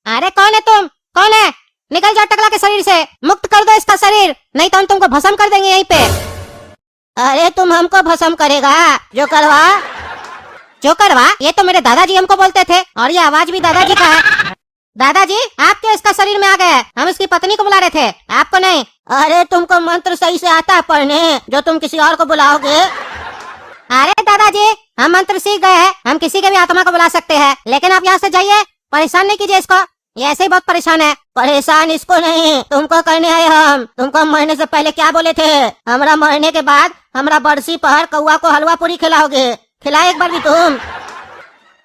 अरे कौन है तुम? कौन है? निकल जाओ टकला के शरीर से, मुक्त कर दो इसका शरीर, नहीं तो हम तुमको भस्म कर देंगे यहीं पे। अरे तुम हमको भस्म करेगा? जो करवा ये तो मेरे दादाजी हमको बोलते थे, और ये आवाज भी दादाजी का है। दादाजी आप क्यों इसका शरीर में आ गए? हम इसकी पत्नी को बुला रहे थे, आपको नहीं। अरे तुमको मंत्र सही से आता है पढ़ने जो तुम किसी और को बुलाओगे? अरे दादाजी हम मंत्र सीख गए हैं, हम किसी के भी आत्मा को बुला सकते हैं, लेकिन आप यहाँ से जाइए, परेशान नहीं कीजिए इसको, ये ऐसे ही बहुत परेशान है। परेशान इसको नहीं, तुमको करने आए हम। तुमको मरने से पहले क्या बोले थे? हमरा मरने के बाद हमरा बरसी पहर कौआ को हलवा पूरी खिलाओगे, खिलाए एक बार भी तुम?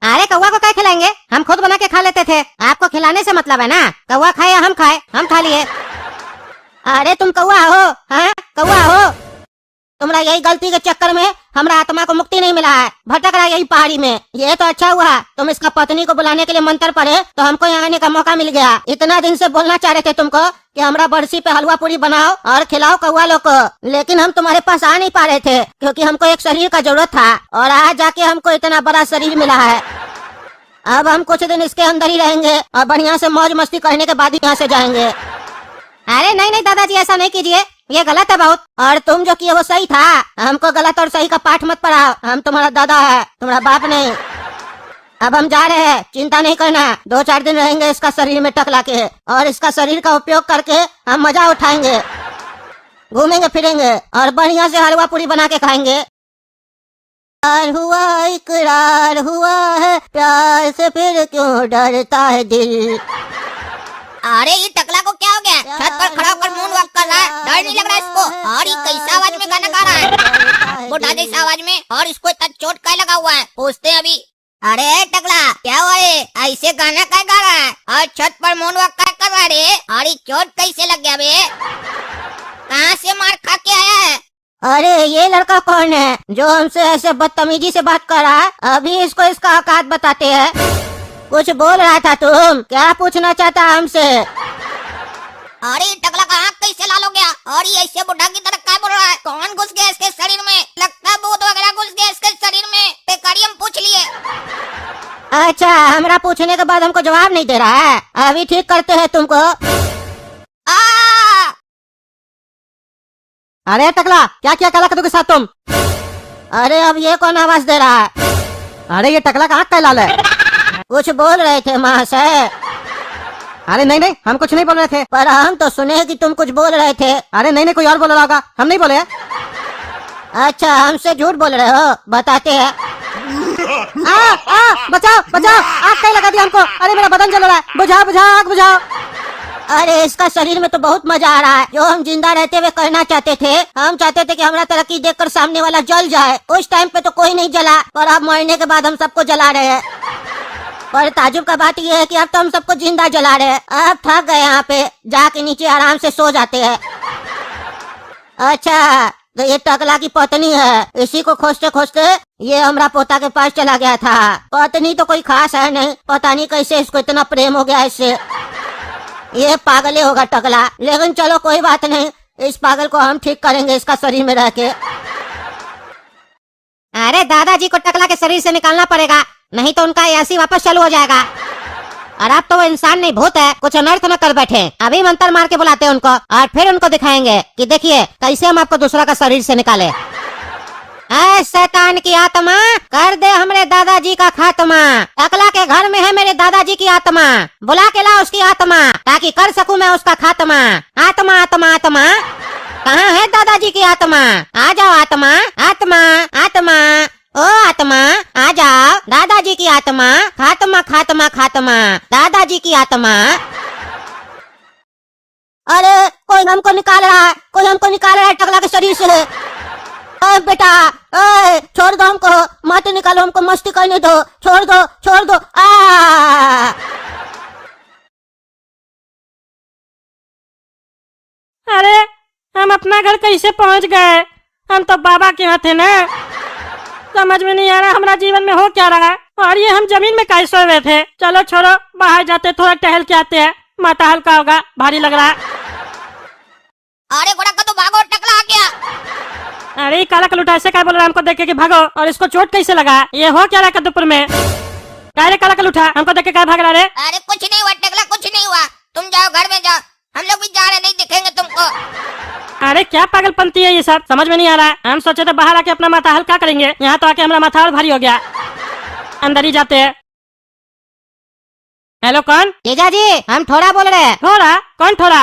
अरे कौआ को क्या खिलाएंगे, हम खुद बना के खा लेते थे, आपको खिलाने से मतलब है ना? कौआ खाए या हम खाए, हम खा लिए। अरे तुम कौआ हो? हाँ कौआ हो? तुम्हारा यही गलती के चक्कर में हमरा आत्मा को मुक्ति नहीं मिला है, भटक रहा है यही पहाड़ी में। ये तो अच्छा हुआ तुम इसका पत्नी को बुलाने के लिए मंत्र पढ़े तो हमको यहाँ आने का मौका मिल गया। इतना दिन से बोलना चाह रहे थे तुमको कि हमरा बरसी पे हलवा पूरी बनाओ और खिलाओ कौआ लोग को, लेकिन हम तुम्हारे पास आ नहीं पा रहे थे क्योंकि हमको एक शरीर का जरूरत था, और आज जाके हमको इतना बड़ा शरीर मिला है। अब हम कुछ दिन इसके अंदर ही रहेंगे और बढ़िया से मौज मस्ती करने के बाद ही यहाँ से जाएंगे। अरे नहीं नहीं दादाजी ऐसा नहीं कीजिए, ये गलत है बहुत, और तुम जो किए वो सही था। हमको गलत और सही का पाठ मत पढ़ाओ, हम तुम्हारा दादा है, तुम्हारा बाप नहीं। अब हम जा रहे हैं, चिंता नहीं करना, 2-4 दिन रहेंगे इसका शरीर में टकला के, और इसका शरीर का उपयोग करके हम मजा उठाएंगे, घूमेंगे फिरेंगे और बढ़िया से हलवा पूरी बना के खाएंगे। हुआ इकरार हुआ है, प्यार से फिर क्यों डरता है दिल। अरे ये टकला को क्या हो गया? छत पर खड़ा होकर मून वॉक कर रहा है, डर नहीं लग रहा इसको? और ये कैसा आवाज में गाना गा रहा है, बुढ़ा जैसा आवाज में, और इसको इतना चोट क्या लगा हुआ है? पूछते हैं अभी। अरे टकला क्या हुआ है, ऐसे गाना क्या गा रहा है और छत पर मून वॉक क्या कर रहा है रे? और ये चोट कैसे लग गया बे? कहाँ से मार खा के आया है? अरे ये लड़का कौन है जो हमसे ऐसे बदतमीजी से बात कर रहा है? अभी इसको इसका औकात बताते हैं। कुछ बोल रहा था तुम, क्या पूछना चाहता हमसे? अरे टकला का आँख कैसे लाल हो गया, और ये ऐसे बुढ़ा की तरह क्या बोल रहा है? कौन घुस गया इसके शरीर में? लगता है भूत वगैरह घुस गया इसके शरीर में। बेकारी हम पूछ लिए। अच्छा हमरा पूछने के बाद हमको जवाब नहीं दे रहा है, अभी ठीक करते हैं तुमको। अरे टकला क्या किया काला कद्दू के साथ तुम? अरे अब ये कौन आवाज दे रहा है? अरे ये टकला का आँख क्या लाल है? कुछ बोल रहे थे महाशय। अरे नहीं नहीं हम कुछ नहीं बोल रहे थे, पर हम तो सुने कि तुम कुछ बोल रहे थे। अरे नहीं नहीं कोई और बोल रहा होगा, हम नहीं बोले। अच्छा हमसे झूठ बोल रहे हो, बताते हैं। बचाओ बचाओ, आग क्या लगा दिया हमको, अरे मेरा बदन जल रहा है, बुझाओ बुझाओ आग बुझाओ। अरे इसका शरीर में तो बहुत मजा आ रहा है, जो हम जिंदा रहते हुए करना चाहते थे। हम चाहते थे कि हमारा तरक्की देखकर सामने वाला जल जाए, उस टाइम पे तो कोई नहीं जला, पर अब मरने के बाद हम सबको जला रहे हैं। पर ताजुब का बात यह है कि अब तो हम सबको जिंदा जला रहे हैं। अब थक गए, यहाँ पे जाके नीचे आराम से सो जाते हैं। अच्छा तो ये टकला की पत्नी है, इसी को खोजते खोजते ये हमरा पोता के पास चला गया था। पत्नी तो कोई खास है नहीं, पता नहीं कैसे इसको इतना प्रेम हो गया इससे। ये पागल ही होगा टकला, लेकिन चलो कोई बात नहीं, इस पागल को हम ठीक करेंगे इसका शरीर में रह के। अरे दादाजी को टकला के शरीर से निकालना पड़ेगा, नहीं तो उनका ऐसी वापस चालू हो जाएगा। और अब तो वो इंसान नहीं भूत है, कुछ अनर्थ न कर बैठे। अभी मंत्र मार के बुलाते हैं उनको और फिर उनको दिखाएंगे कि देखिए कैसे हम आपको दूसरा का शरीर से निकाले। ऐ शैतान की आत्मा, कर दे हमरे दादाजी का खात्मा। टकला के घर में है मेरे दादाजी की आत्मा, बुला के ला उसकी आत्मा ताकि कर सकूं मैं उसका खात्मा। आत्मा आत्मा आत्मा, कहाँ है दादाजी की आत्मा? आ जाओ आत्मा आत्मा आत्मा, ओ आत्मा आ जाओ, दादाजी की आत्मा, खात्मा खात्मा खात्मा, दादाजी की आत्मा। अरे कोई हमको निकाल रहा है, कोई हमको निकाल रहा है टकला के शरीर से। बेटा छोड़ दो हमको, मत निकालो हमको, मस्ती करने दो, छोड़ दो छोड़ दो। अरे हम अपना घर कैसे पहुंच गए? हम तो बाबा के यहाँ थे ना, समझ में नहीं आ रहा हमारा जीवन में हो क्या रहा है। और ये हम जमीन में कैसे सो रहे थे? चलो छोड़ो, बाहर जाते थोड़ा टहल के आते हैं, माथा हल्का होगा, भारी लग रहा है। अरे घोड़ा का तो भागो, टकला आ गया। अरे काला कलूटा ऐसे क्या बोल रहा है हमको देख के कि भागो, और इसको चोट कैसे लगा? ये हो क्या रहा है कद्दूपुर में? क्या रे काला कलूटा, हमको देख के क्या भाग रहा है? अरे कुछ नहीं हुआ टकला, कुछ घर में जाओ, हम लोग भी जा रहे, नहीं दिखेंगे तुमको। अरे क्या पागलपंती है ये सब, समझ में नहीं आ रहा है। हम सोचे थे बाहर आके अपना माथा हल्का करेंगे, यहाँ तो आके हमारा माथा और भारी हो गया। अंदर ही जाते हैं। हेलो, कौन? जीजा जी, हम ठोरा बोल रहे हैं। ठोरा? कौन ठोरा?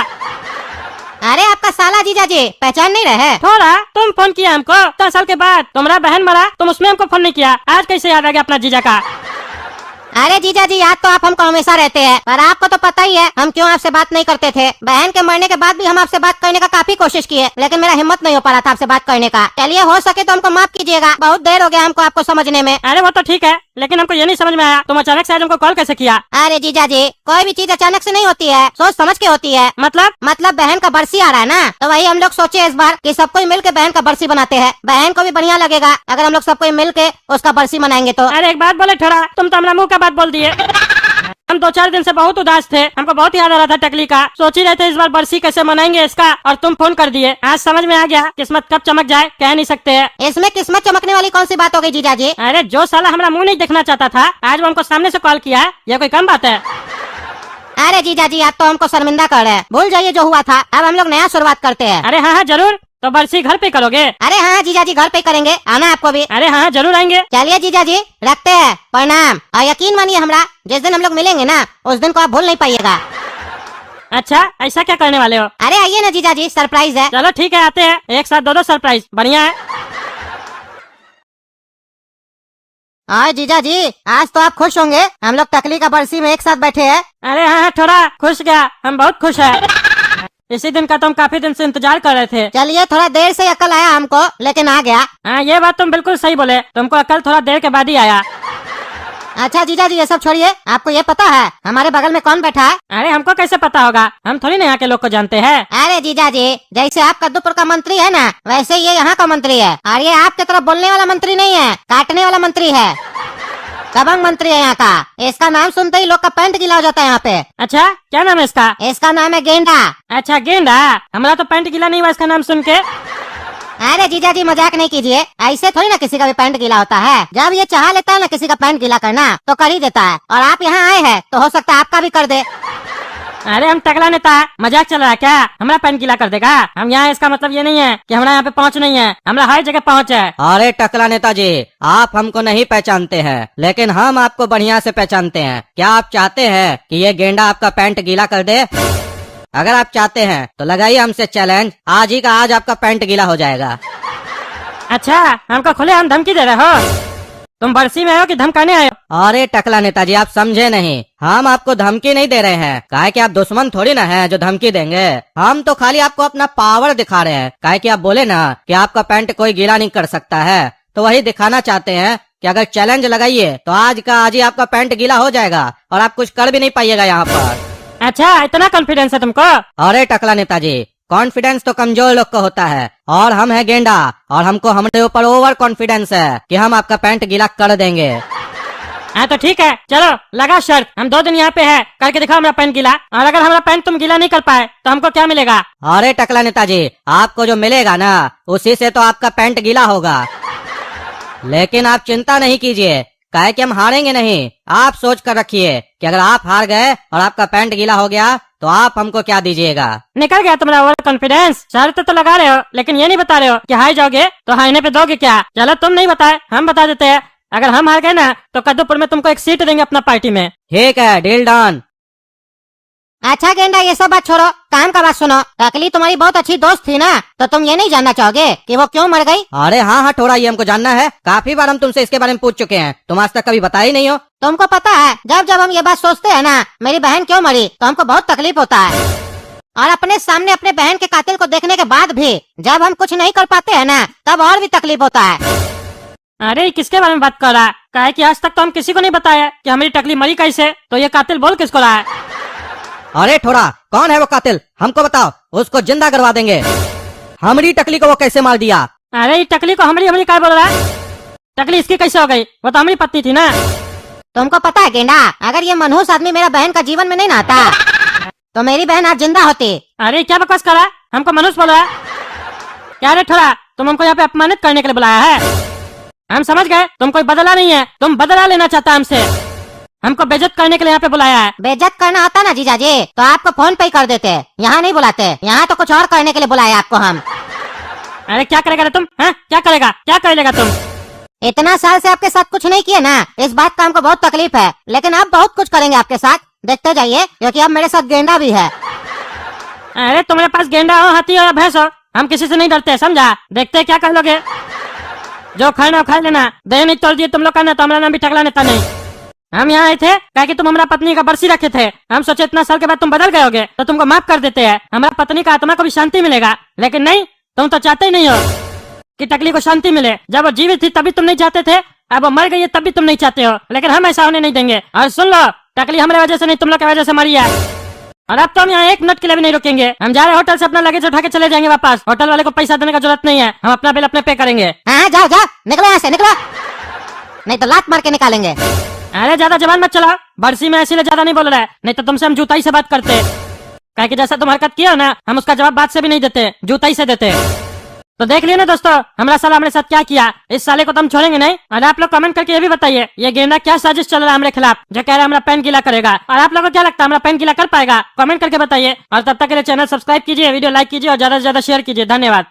अरे आपका साला जीजा जी, पहचान नहीं रहे? ठोरा? तुम फोन किया हमको 10 साल के बाद? तुम्हारा बहन मरा, तुम उसमें हमको फोन नहीं किया, आज कैसे याद आ गया अपना जीजा का? अरे जीजा जी, याद तो आप हमको हमेशा रहते हैं, पर आपको तो पता ही है हम क्यों आपसे बात नहीं करते थे। बहन के मरने के बाद भी हम आपसे बात करने का काफी कोशिश किए, लेकिन मेरा हिम्मत नहीं हो पा रहा था आपसे बात करने का। चलिए, हो सके तो हमको माफ कीजिएगा, बहुत देर हो गया हमको आपको समझने में। अरे वो तो ठीक है, लेकिन हमको ये नहीं समझ में आया तुम अचानक से आज हमको कॉल कैसे किया? अरे जीजा जी, कोई भी चीज अचानक से नहीं होती है, सोच समझ के होती है। मतलब बहन का बरसी आ रहा है ना, तो वही हम लोग सोचे इस बार कि सब कोई मिल के बहन का बरसी बनाते हैं। बहन को भी बढ़िया लगेगा अगर हम लोग सब कोई मिल के उसका बरसी मनाएंगे तो। अरे एक बात बोले ठोरा, तुम तो हमारा मुंह का बात बोल दिए। हम 2-4 दिन से बहुत उदास थे, हमको बहुत याद आ रहा था टकली का, सोच ही रहे थे इस बार बरसी कैसे मनाएंगे इसका, और तुम फोन कर दिए। आज समझ में आ गया, किस्मत कब चमक जाए कह नहीं सकते हैं। इसमें किस्मत चमकने वाली कौन सी बात हो गई जीजा जी? अरे जो साला हमारा मुंह नहीं देखना चाहता था, आज वो हमको सामने से कॉल किया है, यह कोई कम बात है? अरे जीजा जी, आप तो हमको शर्मिंदा कर रहे हैं, भूल जाइए जो हुआ था, अब हम लोग नया शुरुआत करते हैं। अरे हाँ जरूर, तो बरसी घर पे करोगे? अरे हाँ जीजा जी, घर पे करेंगे, आना आपको भी। अरे हाँ जरूर आएंगे। चलिए जीजा जी, रखते हैं, प्रणाम। और यकीन मानिए हमरा, जिस दिन हम लोग मिलेंगे ना, उस दिन को आप भूल नहीं पाइएगा। अच्छा, ऐसा क्या करने वाले हो? अरे आइए ना जीजा जी, सरप्राइज है। चलो ठीक है, आते हैं, एक साथ 2 सरप्राइज, बढ़िया है। और जीजा जी, आज तो आप खुश होंगे, हम लोग टकली का बरसी में एक साथ बैठे हैं। अरे हाँ थोड़ा खुश गया, हम बहुत खुश है। इसी दिन का तो हम काफी दिन से इंतजार कर रहे थे। चलिए, थोड़ा देर से अकल आया हमको, लेकिन आ गया। हाँ ये बात तुम बिल्कुल सही बोले, तुमको अकल थोड़ा देर के बाद ही आया। अच्छा जीजा जी, ये सब छोड़िए, आपको ये पता है हमारे बगल में कौन बैठा है? अरे हमको कैसे पता होगा, हम थोड़ी ना यहाँ के लोग को जानते हैं। अरे जीजा जी, जैसे आप कद्दूपुर का मंत्री है ना, वैसे ये यहाँ का मंत्री है। और ये आपके तरफ बोलने वाला मंत्री नहीं है, काटने वाला मंत्री है। दबंग मंत्री है यहाँ का। इसका नाम सुनते ही लोग का पैंट गीला हो जाता है यहाँ पे। अच्छा, क्या नाम है इसका? इसका नाम है गेंडा। अच्छा गेंडा, हमारा तो पैंट गीला नहीं हुआ इसका नाम सुन के। अरे जीजा जी, मजाक नहीं कीजिए, ऐसे थोड़ी ना किसी का भी पैंट गीला होता है। जब ये चाह लेता है ना किसी का पैंट गीला करना, तो कर ही देता है। और आप यहाँ आए हैं तो हो सकता है आपका भी कर दे। अरे हम टकला नेता है, मजाक चल रहा है क्या? हमारा पैंट गीला कर देगा? हम यहाँ, इसका मतलब ये नहीं है कि हमारा यहाँ पे पहुँच नहीं है, हमारा हर जगह पहुँच है। अरे टकला नेताजी, आप हमको नहीं पहचानते हैं, लेकिन हम आपको बढ़िया से पहचानते हैं। क्या आप चाहते हैं कि ये गेंडा आपका पैंट गीला कर दे? अगर आप चाहते हैं तो लगाइए हमसे चैलेंज, आज ही का आज आपका पैंट गीला हो जाएगा। अच्छा, हमको खुले हम धमकी दे रहे हो? तुम बरसी में आयो कि धमकाने आयो? अरे टकला नेताजी, आप समझे नहीं, हम आपको धमकी नहीं दे रहे हैं। काहे कि आप दुश्मन थोड़ी ना है जो धमकी देंगे। हम तो खाली आपको अपना पावर दिखा रहे हैं। काहे कि आप बोले ना कि आपका पैंट कोई गीला नहीं कर सकता है, तो वही दिखाना चाहते हैं कि अगर चैलेंज लगाइए तो आज का आज ही आपका पैंट गीला हो जाएगा और आप कुछ कर भी नहीं पाइएगा यहाँ पर। अच्छा, इतना कॉन्फिडेंस है तुमको? अरे टकला नेताजी, कॉन्फिडेंस तो कमजोर लोग को होता है, और हम है गेंडा, और हमको हमारे ऊपर ओवर कॉन्फिडेंस है कि हम आपका पैंट गीला कर देंगे। हाँ तो ठीक है, चलो लगा शर्त, हम 2 दिन यहाँ पे है, करके दिखाओ हमारा पैंट गीला, और अगर हमारा पैंट तुम गीला नहीं कर पाए तो हमको क्या मिलेगा? अरे टकला नेताजी, आपको जो मिलेगा ना, उसी से तो आपका पैंट गीला होगा। लेकिन आप चिंता नहीं कीजिए, काहे कि हम हारेंगे नहीं। आप सोच कर रखिए कि अगर आप हार गए और आपका पैंट गीला हो गया तो आप हमको क्या दीजिएगा। निकल गया तुम्हारा ओवर कॉन्फिडेंस। शर्त तो लगा रहे हो, लेकिन ये नहीं बता रहे हो कि हार जाओगे तो हारने पे दोगे क्या? चलो तुम नहीं बताए, हम बता देते हैं। अगर हम हार गए ना तो कद्दूपुर में तुमको एक सीट देंगे अपना पार्टी में। ठीक है, डील डन। अच्छा गेंडा, ये सब बात छोड़ो, काम का बात सुनो। टकली तुम्हारी बहुत अच्छी दोस्त थी ना, तो तुम ये नहीं जानना चाहोगे कि वो क्यों मर गई? अरे हाँ हाँ थोड़ा, ये हमको जानना है। काफी बार हम तुमसे इसके बारे में पूछ चुके हैं, तुम आज तक कभी बताया ही नहीं हो। तुमको पता है, जब जब हम ये बात सोचते हैं ना मेरी बहन क्यों मरी, तो हमको बहुत तकलीफ होता है। और अपने सामने अपने बहन के कातिल को देखने के बाद भी जब हम कुछ नहीं कर पाते हैं ना, तब और भी तकलीफ होता है। अरे किसके बारे में बात कर रहा है? काहे कि आज तक तो हम किसी को नहीं बताया कि हमारी टकली मरी कैसे, तो ये कातिल बोल किसको रहा है? अरे थोड़ा, कौन है वो कातिल, हमको बताओ, उसको जिंदा करवा देंगे। हमारी टकली को वो कैसे मार दिया? अरे ये टकली को हमारी काय बोल रहा है? टकली इसकी कैसे हो गई? वो तो हमारी पत्नी थी ना। तुमको पता है गेंडा, अगर ये मनहूस आदमी मेरा बहन का जीवन में नहीं आता तो मेरी बहन आज जिंदा होती। अरे क्या बकवास कर रहा है? हमको मनुष्य बोल रहा है क्या? रे थोड़ा, तुम हमको यहाँ पे अपमानित करने के लिए बुलाया है? हम समझ गए तुम कोई बदला नहीं है, तुम बदला लेना चाहता हमसे। हमको बेइज्जत करने के लिए यहाँ पे बुलाया है। बेइज्जत करना आता ना जीजा जी तो आपको फोन पे ही कर देते, यहाँ नहीं बुलाते। यहाँ तो कुछ और करने के लिए बुलाया आपको हम। अरे क्या करेगा रे तुम? हाँ क्या करेगा, क्या कर लेगा तुम? इतना साल से आपके साथ कुछ नहीं किए ना, इस बात का हमको बहुत तकलीफ है, लेकिन अब बहुत कुछ करेंगे आपके साथ, देखते जाइए, क्योंकि अब मेरे साथ गेंडा भी है। अरे तुम्हारे पास गेंडा हो, हाथी हो या भैंस हो, हम किसी से नहीं डरते, समझा? देखते क्या कर लोगे, जो खाना खा लेना। दही नहीं तोड़ दिए तुम लोग का ना, तो हमारा नाम भी टकला नेता नहीं। हम यहाँ आए थे क्या कि तुम हमारा पत्नी का बरसी रखे थे, हम सोचे इतना साल के बाद तुम बदल गए होगे तो तुमको माफ कर देते हैं, हमारा पत्नी का आत्मा को भी शांति मिलेगा। लेकिन नहीं, तुम तो चाहते ही नहीं हो कि टकली को शांति मिले। जब वो जीवित थी तभी तुम नहीं चाहते थे, अब वो मर गई है तब भी तुम नहीं चाहते हो, लेकिन हम ऐसा होने नहीं देंगे। और सुन लो, टकली हमारे वजह से नहीं, तुम लोग की वजह से मरी है। और अब तो हम यहाँ 1 मिनट के लिए भी नहीं रुकेंगे, हम जा रहे होटल से अपना लगेज उठा के चले जाएंगे वापस। होटल वाले को पैसा देने का जरूरत नहीं है, हम अपना बिल अपने पे करेंगे। हाँ जाओ जाओ, निकलो यहाँ से, निकलो, नहीं तो लात मार के निकालेंगे। अरे ज्यादा जबान मत चलाओ, बरसी में इसीलिए ज्यादा नहीं बोल रहा है, नहीं तो तुमसे हम जूताई से बात करते। काहे कि जैसा तुम हरकत किया ना, हम उसका जवाब बात से भी नहीं देते, जूताई से देते। तो देख लिया ना दोस्तों, हमारा साला हमारे साथ क्या किया। इस साले को तो हम छोड़ेंगे नहीं। और आप लोग कमेंट करके ये भी बताइए, ये गेंडा क्या साजिश चल रहा है हमारे खिलाफ, जो कह रहा है हमारा पेन गीला करेगा। और आप लोगों को क्या लगता है, हमारा पेन गीला कर पाएगा? कमेंट करके बताइए। और तब तक के लिए चैनल सब्सक्राइब कीजिए, वीडियो लाइक कीजिए और ज्यादा से ज्यादा शेयर कीजिए। धन्यवाद।